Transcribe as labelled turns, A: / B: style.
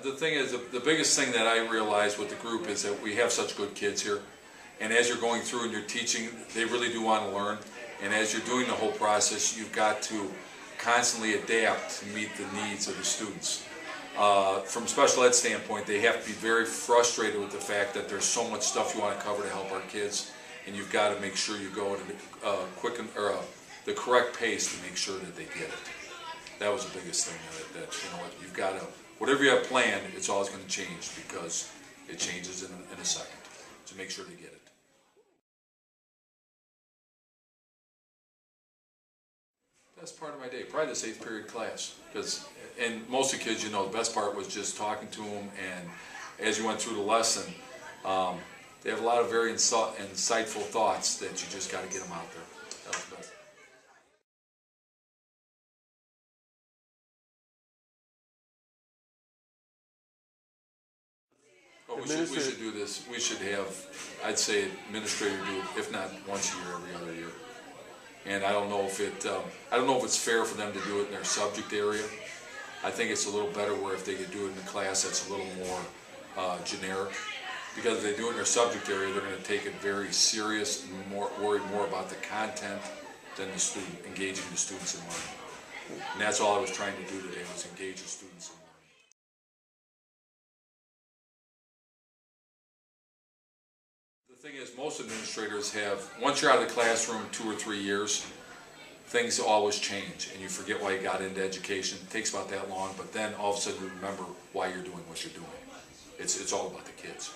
A: The thing is, the biggest thing that I realize with the group is that we have such good kids here. And as you're going through and you're teaching, they really do want to learn. And as you're doing the whole process, you've got to constantly adapt to meet the needs of the students. From special ed standpoint, they have to be very frustrated with the fact that there's so much stuff you want to cover to help our kids, and you've got to make sure you go at the correct pace to make sure that they get it. That was the biggest thing that you know, you've got to, whatever you have planned, it's always going to change because it changes in a second. So make sure they get it. Best part of my day, probably this 8th period class, and most of the kids, you know, the best part was just talking to them, and as you went through the lesson, they have a lot of very insightful thoughts that you just got to get them out there. That was the best. Oh, we should do this. We should have, I'd say, administrator do it, if not once a year, every other year. And I don't know if it's fair for them to do it in their subject area. I think it's a little better where if they could do it in the class that's a little more generic. Because if they do it in their subject area, they're going to take it very serious and worry more about the content than the student, engaging the students in learning. And that's all I was trying to do today, was engage the students in learning. The thing is, most administrators have, once you're out of the classroom 2 or 3 years, things always change and you forget why you got into education. It takes about that long, but then all of a sudden you remember why you're doing what you're doing. It's all about the kids.